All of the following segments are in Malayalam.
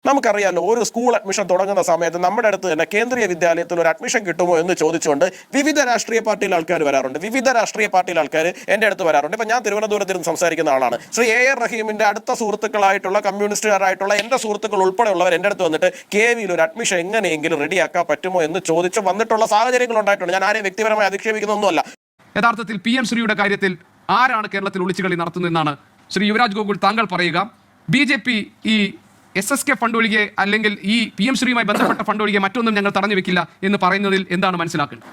നമുക്കറിയാമല്ലോ, ഒരു സ്കൂൾ അഡ്മിഷൻ തുടങ്ങുന്ന സമയത്ത് നമ്മുടെ അടുത്ത് തന്നെ കേന്ദ്രീയ വിദ്യാലയത്തിൽ ഒരു അഡ്മിഷൻ കിട്ടുമോ എന്ന് ചോദിച്ചുകൊണ്ട് വിവിധ രാഷ്ട്രീയ പാർട്ടിയിൽ ആൾക്കാർ വരാറുണ്ട്. വിവിധ രാഷ്ട്രീയ പാർട്ടിയിൽ ആൾക്കാർ എൻ്റെ അടുത്ത് വരാറുണ്ട്. ഇപ്പം ഞാൻ തിരുവനന്തപുരത്ത് നിന്ന് സംസാരിക്കുന്ന ആളാണ്. ശ്രീ AR റഹീമിന്റെ അടുത്ത സുഹൃത്തുക്കളായിട്ടുള്ള കമ്മ്യൂണിസ്റ്റുകാരായിട്ടുള്ള എൻ്റെ സുഹൃത്തുക്കൾ ഉൾപ്പെടെയുള്ളവർ എൻ്റെ അടുത്ത് വന്നിട്ട് KVയിൽ ഒരു അഡ്മിഷൻ എങ്ങനെയെങ്കിലും റെഡിയാക്കാൻ പറ്റുമോ എന്ന് ചോദിച്ച് വന്നിട്ടുള്ള സാഹചര്യങ്ങൾ ഉണ്ടായിട്ടുണ്ട്. ഞാൻ ആരെയും വ്യക്തിപരമായി അധിക്ഷേപിക്കുന്നൊന്നുമല്ല. യഥാർത്ഥത്തിൽ PM ശ്രീയുടെ കാര്യത്തിൽ ആരാണ് കേരളത്തിൽ ഒളിച്ചുകളി നടത്തുന്നതെന്നാണ് ശ്രീ യുവരാജ് ഗോകുൽ താങ്കൾ പറയുക. BJP ഈ SSK ഫണ്ട് ഒഴികെ അല്ലെങ്കിൽ ഈ PM ശ്രീയുമായി ബന്ധപ്പെട്ട ഫണ്ട് ഒഴികെ മറ്റൊന്നും ഞങ്ങൾ തടഞ്ഞു വെക്കില്ല എന്ന് പറയുന്നതിൽ എന്താണ് മനസ്സിലാക്കുന്നത്?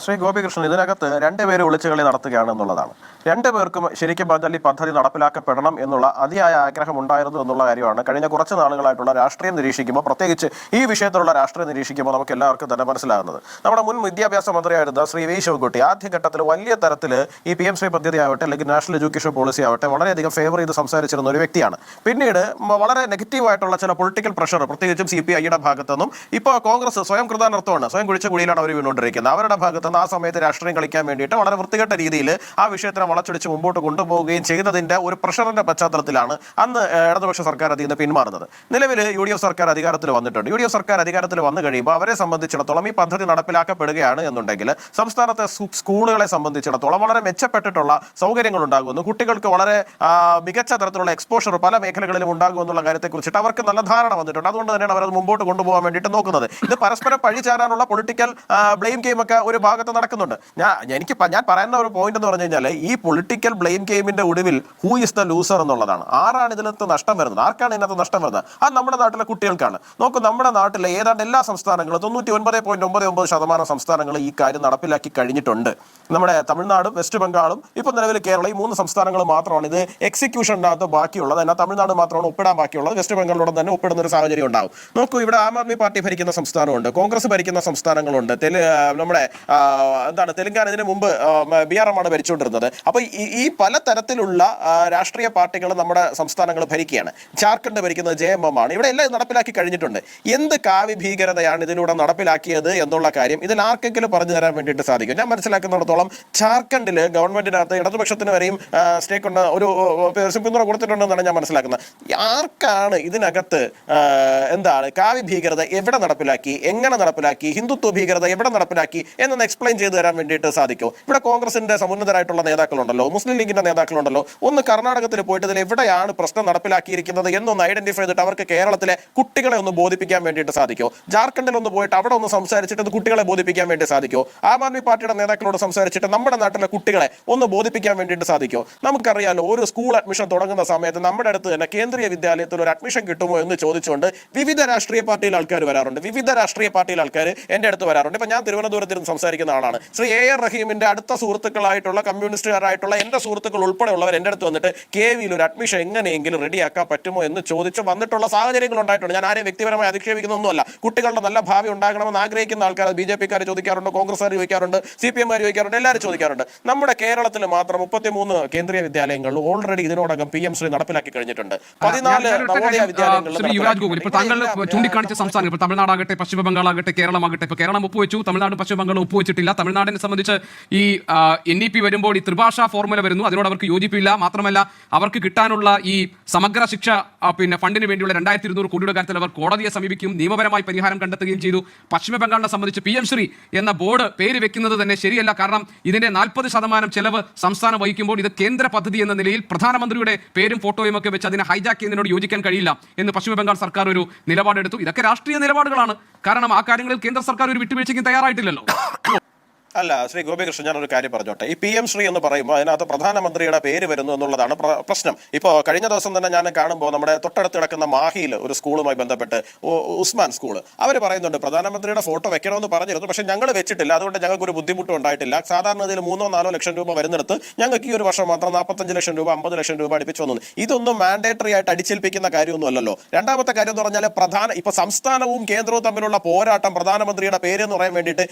ശ്രീ ഗോപികൃഷ്ണൻ, ഇതിനകത്ത് രണ്ടുപേര് ഒളിച്ചുകളി നടത്തുകയാണ് എന്നുള്ളതാണ്. രണ്ടുപേർക്കും ശരിക്കും പറഞ്ഞാൽ ഈ പദ്ധതി നടപ്പിലാക്കപ്പെടണം എന്നുള്ള അതിയായ ആഗ്രഹം ഉണ്ടായിരുന്നു എന്നുള്ള കാര്യമാണ് കഴിഞ്ഞ കുറച്ച് നാളുകളായിട്ടുള്ള രാഷ്ട്രീയം നിരീക്ഷിക്കുമ്പോൾ, പ്രത്യേകിച്ച് ഈ വിഷയത്തിലുള്ള രാഷ്ട്രീയം നിരീക്ഷിക്കുമ്പോൾ നമുക്ക് എല്ലാവർക്കും തന്നെ മനസ്സിലാകുന്നത്. നമ്മുടെ മുൻ വിദ്യാഭ്യാസ മന്ത്രിയായിരുന്ന ശ്രീ V ശിവൻകുട്ടി ആദ്യഘട്ടത്തിൽ വലിയ തരത്തിൽ ഈ PM ശ്രീ പദ്ധതി ആവട്ടെ അല്ലെങ്കിൽ നാഷണൽ എഡ്യൂക്കേഷൻ പോളിസി ആവട്ടെ വളരെയധികം ഫേവർ ചെയ്ത് സംസാരിച്ചിരുന്ന ഒരു വ്യക്തിയാണ്. പിന്നീട് വളരെ നെഗറ്റീവായിട്ടുള്ള ചില പൊളിറ്റിക്കൽ പ്രഷർ, പ്രത്യേകിച്ചും CPIയുടെ ഭാഗത്തുനിന്നും ഇപ്പോൾ കോൺഗ്രസ് സ്വയം കൃതാനർത്ഥമാണ്, സ്വയം കുഴിച്ച കുഴിയിലാണ് അവർ വീണുകൊണ്ടിരിക്കുന്നത്. അവരുടെ ഭാഗത്തുനിന്ന് ആ സമയത്ത് രാഷ്ട്രീയം കളിക്കാൻ വേണ്ടിയിട്ട് വളരെ വൃത്തികെട്ട രീതിയിൽ ആ വിഷയത്തിനെ വളച്ചൊടിച്ച് മുമ്പോട്ട് കൊണ്ടുപോവുകയും ചെയ്തതിന്റെ ഒരു പ്രഷറിന്റെ പശ്ചാത്തലത്തിലാണ് അന്ന് ഇടതുപക്ഷ സർക്കാർ അതിൽ നിന്ന് പിന്മാറുന്നത്. നിലവിൽ UDF സർക്കാർ അധികാരത്തിൽ വന്നിട്ടുണ്ട്. UDF സർക്കാർ അധികാരത്തിൽ വന്നു കഴിയുമ്പോൾ അവരെ സംബന്ധിച്ചിടത്തോളം ഈ പദ്ധതി നടപ്പിലാക്കപ്പെടുകയാണ് എന്നുണ്ടെങ്കിൽ സംസ്ഥാനത്തെ സ്കൂളുകളെ സംബന്ധിച്ചിടത്തോളം വളരെ മെച്ചപ്പെട്ടിട്ടുള്ള സൗകര്യങ്ങൾ ഉണ്ടാകുന്നു. കുട്ടികൾക്ക് വളരെ മികച്ച തരത്തിലുള്ള എക്സ്പോഷർ പല മേഖലകളിലും ഉണ്ടാകും എന്നുള്ള കാര്യത്തെക്കുറിച്ചിട്ട് അവർക്ക് നല്ല ധാരണ വന്നിട്ടുണ്ട്. അതുകൊണ്ട് തന്നെയാണ് അവരത് മുമ്പോട്ട് കൊണ്ടുപോകാൻ വേണ്ടിയിട്ട് നോക്കുന്നത്. ഇത് പരസ്പരം പഴിചാരാനുള്ള പൊളിറ്റിക്കൽ ബ്ലെയിം ഗെയിം ഒക്കെ ഒരു ഭാഗത്ത് നടക്കുന്നുണ്ട്. ഞാൻ പറയുന്ന ഒരു പോയിന്റ് എന്ന് പറഞ്ഞു കഴിഞ്ഞാൽ ഈ പൊളിറ്റിക്കൽ ബ്ലെയിം ഗെയിമിന്റെ ഒടുവിൽ ഹൂ ഇസ് ദ ലൂസർ എന്നുള്ളതാണ്. ആരാണ് ഇതിനകത്ത് നഷ്ടം വരുന്നത്, ആർക്കാണ് ഇതിനകത്ത് നഷ്ടം വരുന്നത്? അത് നമ്മുടെ നാട്ടിലെ കുട്ടികൾക്കാണ്. നോക്കൂ, നമ്മുടെ നാട്ടിലെ ഏതാണ്ട് എല്ലാ സംസ്ഥാനങ്ങളും 99.99% സംസ്ഥാനങ്ങൾ ഈ കാര്യം നടപ്പിലാക്കി കഴിഞ്ഞിട്ടുണ്ട്. നമ്മുടെ തമിഴ്നാടും വെസ്റ്റ് ബംഗാളും ഇപ്പം നിലവിൽ കേരളം, ഈ 3 സംസ്ഥാനങ്ങൾ മാത്രമാണ് ഇത് എക്സിക്യൂഷനകത്ത് ബാക്കിയുള്ളത്. എന്നാൽ തമിഴ്നാട് മാത്രമാണ് ഒപ്പിടാൻ ബാക്കിയുള്ളത്. വെസ്റ്റ് ബംഗാളിലൂടെ തന്നെ ഒപ്പിടുന്ന ഒരു സാഹചര്യം ഉണ്ടാവും. നോക്കൂ, ഇവിടെ ആം ആദ്മി പാർട്ടി ഭരിക്കുന്ന സംസ്ഥാനമുണ്ട്, കോൺഗ്രസ് ഭരിക്കുന്ന സംസ്ഥാനങ്ങളുണ്ട്, നമ്മുടെ തെലങ്കാന ഇതിനു മുമ്പ് BRM ആണ് ഭരിച്ചുകൊണ്ടിരുന്നത്. അപ്പോൾ ഈ പല തരത്തിലുള്ള രാഷ്ട്രീയ പാർട്ടികൾ നമ്മുടെ സംസ്ഥാനങ്ങൾ ഭരിക്കുകയാണ്. ജാർഖണ്ഡ് ഭരിക്കുന്നത് JMM ആണ്. ഇവിടെ എല്ലാം നടപ്പിലാക്കി കഴിഞ്ഞിട്ടുണ്ട്. എന്ത് കാവ്യ ഭീകരതയാണ് ഇതിലൂടെ നടപ്പിലാക്കിയത് എന്നുള്ള കാര്യം ഇതിൽ ആർക്കെങ്കിലും പറഞ്ഞു തരാൻ വേണ്ടിയിട്ട് സാധിക്കും? ഞാൻ മനസ്സിലാക്കുന്നിടത്തോളം ജാർഖണ്ഡിൽ ഗവൺമെന്റിനകത്ത് ഇടതുപക്ഷത്തിന് വരെയും സ്റ്റേക്ക് ഉണ്ട്, ഒരു പിന്തുണ കൊടുത്തിട്ടുണ്ടെന്നാണ് ഞാൻ മനസ്സിലാക്കുന്നത്. ആർക്കാണ് ഇതിനകത്ത് കാവ്യ ഭീകരത എവിടെ നടപ്പിലാക്കി, എങ്ങനെ നടപ്പിലാക്കി, ഹിന്ദുത്വ ഭീകരത എവിടെ നടപ്പിലാക്കി എന്നൊന്ന് എക്സ്പ്ലെയിൻ ചെയ്തു തരാൻ വേണ്ടിയിട്ട് സാധിക്കുമോ? ഇവിടെ കോൺഗ്രസിന്റെ സമുന്നതരായിട്ടുള്ള നേതാക്കളുണ്ടല്ലോ, മുസ്ലിം ലീഗിന്റെ നേതാക്കളുണ്ടല്ലോ, ഒന്ന് കർണാടകത്തിൽ പോയിട്ട് ഇതിൽ എവിടെയാണ് പ്രശ്നം നടപ്പിലാക്കിയിരിക്കുന്നത് എന്നൊന്ന് ഐഡന്റിഫൈ ചെയ്തിട്ട് അവർക്ക് കേരളത്തിലെ കുട്ടികളെ ഒന്ന് ബോധിപ്പിക്കാൻ വേണ്ടിയിട്ട് സാധിക്കുമോ? ജാർഖണ്ഡിൽ ഒന്ന് പോയിട്ട് അവിടെ ഒന്ന് സംസാരിച്ചിട്ട് കുട്ടികളെ ബോധിപ്പിക്കാൻ വേണ്ടി സാധിക്കുമോ? ആം ആദ്മി പാർട്ടിയുടെ നേതാക്കളോട് സംസാരിച്ചിട്ട് നമ്മുടെ നാട്ടിലെ കുട്ടികളെ ഒന്ന് ബോധിപ്പിക്കാൻ വേണ്ടിയിട്ട് സാധിക്കുമോ? നമുക്കറിയാമല്ലോ, ഒരു സ്കൂൾ അഡ്മിഷൻ തുടങ്ങുന്ന സമയത്ത് നമ്മുടെ അടുത്ത് തന്നെ കേന്ദ്രീയ വിദ്യാലയത്തിൽ ഒരു അഡ്മിഷൻ കിട്ടുമോ എന്ന് ചോദിച്ചുകൊണ്ട് വിവിധ രാഷ്ട്രീയ പാർട്ടിയിൽ ആൾക്കാർ വരാറുണ്ട്. വിവിധ രാഷ്ട്രീയ പാർട്ടിയിൽ ആൾക്കാർ എൻ്റെ അടുത്ത് വരാറുണ്ട്. ഇപ്പം ഞാൻ തിരുവനന്തപുരത്ത് നിന്ന് സംസാരിക്കുന്ന ആളാണ്. ശ്രീ AR റഹീമിന്റെ അടുത്ത സുഹൃത്തുക്കളായിട്ടുള്ള കമ്മ്യൂണിസ്റ്റുകാരായിട്ടുള്ള എൻ്റെ സുഹൃത്തുക്കൾ ഉൾപ്പെടെയുള്ളവർ എൻ്റെ അടുത്ത് വന്നിട്ട് KVയിൽ ഒരു അഡ്മിഷൻ എങ്ങനെയെങ്കിലും റെഡിയാക്കാൻ പറ്റുമോ എന്ന് ചോദിച്ച് വന്നിട്ടുള്ള സാഹചര്യങ്ങൾ ഉണ്ടായിട്ടുണ്ട്. ഞാൻ ആരെയും വ്യക്തിപരമായി അധിക്ഷേപിക്കുന്നൊന്നുമല്ല. കുട്ടികളുടെ നല്ല ഭാവി ഉണ്ടാകണമെന്ന് ആഗ്രഹിക്കുന്ന ആൾക്കാർ BJPക്കാർ ചോദിക്കാറുണ്ട്, കോൺഗ്രസ്സുകാർ ചോദിക്കാറുണ്ട്, CPMമാർ ചോദിക്കാറുണ്ട്, എല്ലാവരും ചോദിക്കാറുണ്ട്. നമ്മുടെ കേരളത്തിൽ മാത്രം 33 കേന്ദ്രീയ വിദ്യാലയങ്ങൾ ഓൾറെഡി ഇതിനോടകം PM ശ്രീ നടപ്പിലാക്കി കഴിഞ്ഞിട്ടുണ്ട്. 14 നവോദയ വിദ്യാലയങ്ങളിൽ താങ്കൾ ചൂണ്ടിക്കാണിച്ച സംസ്ഥാനം ഇപ്പോൾ തമിഴ്നാടാകട്ടെ, പശ്ചിമ ബംഗാളാകട്ടെ, കേരളമാകട്ടെ. ഇപ്പോൾ കേരളം ഒപ്പുവെച്ചു, തമിഴ്നാടും പശ്ചിമ ബംഗാളും ഒപ്പുവെച്ചിട്ടില്ല. തമിഴ്നാടിനെ സംബന്ധിച്ച് ഈ NEP വരുമ്പോൾ ഈ ത്രിഭാഷാ ഫോർമുല വരുന്നു, അതിനോട് അവർക്ക് യോജിപ്പില്ല. മാത്രമല്ല അവർക്ക് കിട്ടാനുള്ള ഈ സമഗ്ര ശിക്ഷ ഫണ്ടിന് വേണ്ടിയുള്ള 2200 കോടിയുടെ കാര്യത്തിൽ അവർ കോടതിയെ സമീപിക്കും, നിയമപരമായി പരിഹാരം കണ്ടെത്തുകയും ചെയ്തു. പശ്ചിമ ബംഗാളിനെ സംബന്ധിച്ച് PM ശ്രീ എന്ന ബോർഡ് പേര് വെക്കുന്നത് തന്നെ ശരിയല്ല. കാരണം ഇതിന്റെ 40% ചെലവ് സംസ്ഥാനം വഹിക്കുമ്പോൾ ഇത് കേന്ദ്ര പദ്ധതി എന്ന നിലയിൽ പ്രധാനമന്ത്രിയുടെ പേരും ഫോട്ടോയും ഒക്കെ വെച്ച് അതിനെ ഹൈജാക്ക് ചെയ്യുന്നതിനോട് യോജിക്കാൻ കഴിയില്ല എന്ന് പശ്ചിമ ബംഗാൾ സർക്കാർ ഒരു നിലപാടെടുത്തു. ഇതൊക്കെ രാഷ്ട്രീയ നിലപാടുകളാണ്. കാരണം ആ കാര്യങ്ങളിൽ കേന്ദ്ര സർക്കാർ ഒരു വിട്ടുവീഴ്ചയ്ക്ക് തയ്യാറായിട്ടില്ലല്ലോ. അല്ല ശ്രീ ഗോപികൃഷ്ണൻ, ഞാനൊരു കാര്യം പറഞ്ഞോട്ടെ. ഈ PM ശ്രീ എന്ന് പറയുമ്പോൾ അതിനകത്ത് പ്രധാനമന്ത്രിയുടെ പേര് വരുന്നു എന്നുള്ളതാണ് പ്രശ്നം. ഇപ്പോൾ കഴിഞ്ഞ ദിവസം തന്നെ ഞാൻ കാണുമ്പോൾ നമ്മുടെ തൊട്ടടുത്ത് കിടക്കുന്ന മാഹിയിൽ ഒരു സ്കൂളുമായി ബന്ധപ്പെട്ട് ഉസ്മാൻ സ്കൂൾ അവർ പറയുന്നുണ്ട് പ്രധാനമന്ത്രിയുടെ ഫോട്ടോ വെക്കണമെന്ന് പറഞ്ഞിരുന്നു, പക്ഷേ ഞങ്ങൾ വെച്ചിട്ടില്ല, അതുകൊണ്ട് ഞങ്ങൾക്ക് ഒരു ബുദ്ധിമുട്ടും ഉണ്ടായിട്ടില്ല. സാധാരണ ഇതിൽ 3-4 ലക്ഷം രൂപ വരുന്നിടത്ത് ഞങ്ങൾക്ക് ഈ ഒരു വർഷം മാത്രം 45 ലക്ഷം രൂപ 50 ലക്ഷം രൂപ അടുപ്പിച്ച് വന്നു. ഇതൊന്നും മാൻഡേറ്ററി ആയിട്ട് അടിച്ചേൽപ്പിക്കുന്ന കാര്യമൊന്നും അല്ലല്ലോ. രണ്ടാമത്തെ കാര്യം എന്ന് പറഞ്ഞാൽ ഇപ്പൊ സംസ്ഥാനവും കേന്ദ്രവും തമ്മിലുള്ള പോരാട്ടം പ്രധാനമന്ത്രിയുടെ പേര് എന്ന് പറയാൻ വേണ്ടിയിട്ട്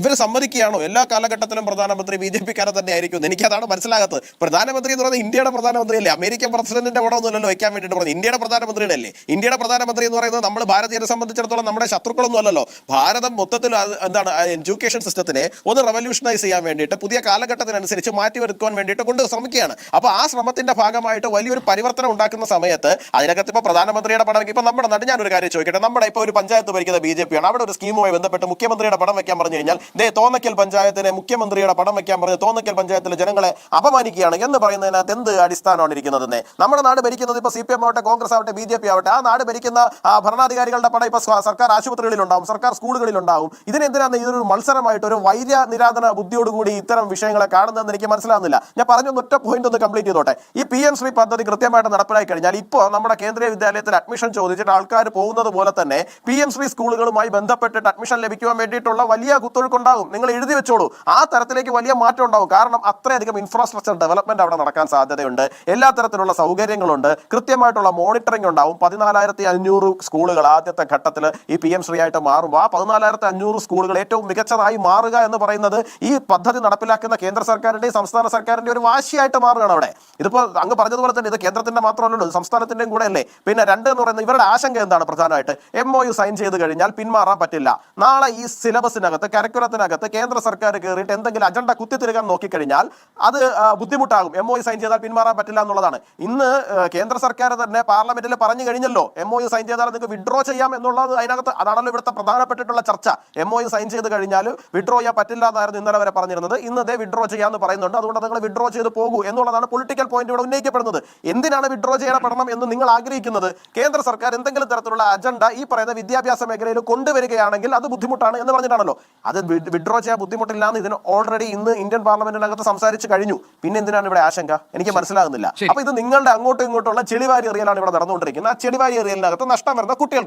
ഇവർ സമ്മതിക്കുക അങ്ങനെയാണോ എല്ലാ കാലഘട്ടത്തിലും പ്രധാനമന്ത്രി BJP-ക്കാരെ തന്നെ ആയിരിക്കും? എനിക്കതാണ് മനസ്സിലാകാത്തത്. പ്രധാനമന്ത്രി എന്ന് പറയുന്നത് ഇന്ത്യയുടെ പ്രധാനമന്ത്രിയല്ലേ? അമേരിക്കൻ പ്രസിഡന്റിന്റെ പടമൊന്നുമല്ലോ വെക്കാൻ വേണ്ടിയിട്ട് പറഞ്ഞത്, ഇന്ത്യയുടെ പ്രധാനമന്ത്രിയുടെ അല്ലേ? ഇന്ത്യയുടെ പ്രധാനമന്ത്രി എന്ന് പറയുന്നത് നമ്മൾ ഭാരതീയരെ സംബന്ധിച്ചിടത്തോളം നമ്മുടെ ശത്രുക്കളൊന്നും അല്ലല്ലോ. ഭാരതം മൊത്തത്തിൽ എന്താണ് എഡ്യൂക്കേഷൻ സിസ്റ്റത്തിനെ ഒന്ന് റെവല്യൂഷനൈസ് ചെയ്യാൻ വേണ്ടിയിട്ട് പുതിയ കാലഘട്ടത്തിനനുസരിച്ച് മാറ്റിവെടുക്കാൻ വേണ്ടിയിട്ട് കൊണ്ട് ശ്രമിക്കുകയാണ്. അപ്പോൾ ആ ശ്രമത്തിന്റെ ഭാഗമായിട്ട് വലിയൊരു പരിവർത്തനം ഉണ്ടാക്കുന്ന സമയത്ത് അതിനകത്ത് ഇപ്പോൾ പ്രധാനമന്ത്രിയുടെ പടം ഇപ്പൊ നമ്മുടെ നാട്ടിൽ ഞാനൊരു കാര്യം ചോദിക്കട്ടെ, നമ്മുടെ ഇപ്പോൾ ഒരു പഞ്ചായത്ത് ഭരിക്കുന്ന BJP ആണ്. അവിടെ ഒരു സ്കീമുമായി ബന്ധപ്പെട്ട് മുഖ്യമന്ത്രിയുടെ പടം വെക്കാൻ പറഞ്ഞു കഴിഞ്ഞാൽ തോന്നക്കൽ പഞ്ചായത്തിലെ മുഖ്യമന്ത്രിയുടെ പടം വെക്കാൻ പറഞ്ഞ് തോന്നക്കൽ പഞ്ചായത്തിലെ ജനങ്ങളെ അപമാനിക്കുകയാണ് എന്ന് പറയുന്നതിനകത്ത് എന്ത് അടിസ്ഥാനമാണ് ഇരിക്കുന്നതെന്ന്? നമ്മുടെ നാട് ഭരിക്കുന്നത് ഇപ്പോൾ CPM ആവട്ടെ, കോൺഗ്രസ് ആവട്ടെ, BJP ആവട്ടെ, ആ നാട് ഭരിക്കുന്ന ഭരണാധികാരികളുടെ പടം ഇപ്പോൾ സർക്കാർ ആശുപത്രികളിലുണ്ടാവും, സർക്കാർ സ്കൂളുകളിലുണ്ടാവും. ഇതിനെന്തിനാണ് ഇതൊരു മത്സരമായിട്ട് ഒരു വൈര്യ നിരാധന ബുദ്ധിയോടുകൂടി ഇത്തരം വിഷയങ്ങളെ കാണുന്നതെന്ന് എനിക്ക് മനസ്സിലാകുന്നില്ല. ഞാൻ പറഞ്ഞ ഒറ്റ പോയിന്റ് ഒന്ന് കംപ്ലീറ്റ് ചെയ്തോട്ടെ. ഈ PM ശ്രീ പദ്ധതി കൃത്യമായിട്ട് നടപ്പിലാക്കി കഴിഞ്ഞാൽ ഇപ്പോൾ നമ്മുടെ കേന്ദ്രീയ വിദ്യാലയത്തിൽ അഡ്മിഷൻ ചോദിച്ചിട്ട് ആൾക്കാർ പോകുന്നത് പോലെ തന്നെ PM ശ്രീ സ്കൂളുകളുമായി ബന്ധപ്പെട്ടിട്ട് അഡ്മിഷൻ ലഭിക്കുവാൻ വേണ്ടിയിട്ടുള്ള വലിയ കുത്തൊഴുക്കുണ്ടാകും. നിങ്ങൾ എഴുതി വെച്ചോളൂ, ആ തരത്തിലേക്ക് വലിയ മാറ്റം ഉണ്ടാവും. കാരണം അത്രയധികം ഇൻഫ്രാസ്ട്രക്ചർ ഡെവലപ്മെന്റ് അവിടെ നടക്കാൻ സാധ്യതയുണ്ട്. എല്ലാ തരത്തിലുള്ള സൗകര്യങ്ങളുണ്ട്, കൃത്യമായിട്ടുള്ള മോണിറ്ററിംഗ് ഉണ്ടാവും. 14,500 സ്കൂളുകൾ ആദ്യത്തെ ഘട്ടത്തിൽ ഈ PM ശ്രീ ആയിട്ട് മാറുമ്പോൾ ആ 14,500 സ്കൂളുകൾ ഏറ്റവും മികച്ചതായി മാറുക എന്ന് പറയുന്നത് ഈ പദ്ധതി നടപ്പിലാക്കുന്ന കേന്ദ്ര സർക്കാരിന്റെയും സംസ്ഥാന സർക്കാരിന്റെ ഒരു വാശിയായിട്ട് മാറുകയാണ് അവിടെ. ഇതിപ്പോൾ അങ്ങ് പറഞ്ഞതുപോലെ തന്നെ ഇത് കേന്ദ്രത്തിന്റെ മാത്രമല്ലല്ലോ, സംസ്ഥാനത്തിന്റെയും കൂടെ അല്ലേ. പിന്നെ രണ്ട് എന്ന് പറയുന്നത് ഇവരുടെ ആശങ്ക എന്താണ്? പ്രധാനമായിട്ട് MOU സൈൻ ചെയ്ത് കഴിഞ്ഞാൽ പിന്മാറാൻ പറ്റില്ല. നാളെ ഈ സിലബസിനകത്ത് കരിക്കുലത്തിനകത്ത് കേന്ദ്ര സർക്കാർ കയറിയിട്ട് എന്തെങ്കിലും അജണ്ട കുത്തിത്തിരുകാൻ നോക്കിക്കഴിഞ്ഞാൽ അത് ബുദ്ധിമുട്ടാകും. MOU സൈൻ ചെയ്താൽ പിന്മാറാൻ പറ്റില്ല എന്നുള്ളതാണ്. ഇന്ന് കേന്ദ്ര സർക്കാർ തന്നെ പാർലമെന്റിൽ പറഞ്ഞു കഴിഞ്ഞല്ലോ, MOU സൈൻ ചെയ്താൽ നിങ്ങൾക്ക് വിഡ്രോ ചെയ്യാം എന്നുള്ളത്. അതിനകത്ത് അതാണല്ലോ ഇവിടുത്തെ പ്രധാനപ്പെട്ടിട്ടുള്ള ചർച്ച. MOU സൈൻ ചെയ്ത് കഴിഞ്ഞാൽ വിഡ്രോ ചെയ്യാൻ പറ്റില്ല എന്നായിരുന്നു ഇന്നലെ വരെ പറഞ്ഞിരുന്നത്. ഇന്ന് അതേ വിഡ്രോ ചെയ്യാമെന്ന് പറയുന്നുണ്ട്. അതുകൊണ്ട് നിങ്ങൾ വിഡ്രോ ചെയ്ത് പോകൂ എന്നുള്ളതാണ് പൊളിറ്റിക്കൽ പോയിന്റ് ഇവിടെ ഉന്നയിക്കപ്പെടുന്നത്. എന്തിനാണ് വിഡ്രോ ചെയ്യപ്പെടണം എന്ന് നിങ്ങൾ ആഗ്രഹിക്കുന്നത്? കേന്ദ്ര സർക്കാർ എന്തെങ്കിലും തരത്തിലുള്ള അജണ്ട ഈ പറയുന്ന വിദ്യാഭ്യാസ മേഖലയിൽ കൊണ്ടുവരികയാണെങ്കിൽ അത് ബുദ്ധിമുട്ടാണ് എന്ന് പറഞ്ഞിട്ടാണല്ലോ. അത് വിഡ്രോ ചെയ്യാൻ ബുദ്ധിമുട്ടില്ല എന്ന് ഇതിന് ഓൾറെഡി ഇന്ന് ഇന്ത്യൻ പാർലമെന്റിനകത്ത് സംസാരിച്ച് കഴിഞ്ഞു. പിന്നെ എന്തിനാണ് ഇവിടെ ആശങ്ക? എനിക്ക് മനസ്സിലാകുന്നില്ല. അപ്പൊ ഇത് നിങ്ങളുടെ അങ്ങോട്ടും ഇങ്ങോട്ടുള്ള ചെളിവാരി എറിയലാണ് ഇവിടെ നടന്നുകൊണ്ടിരിക്കുന്നത്. ആ ചെളിവാരി എറിയലിനകത്ത് നഷ്ടം വരുന്ന കുട്ടികൾ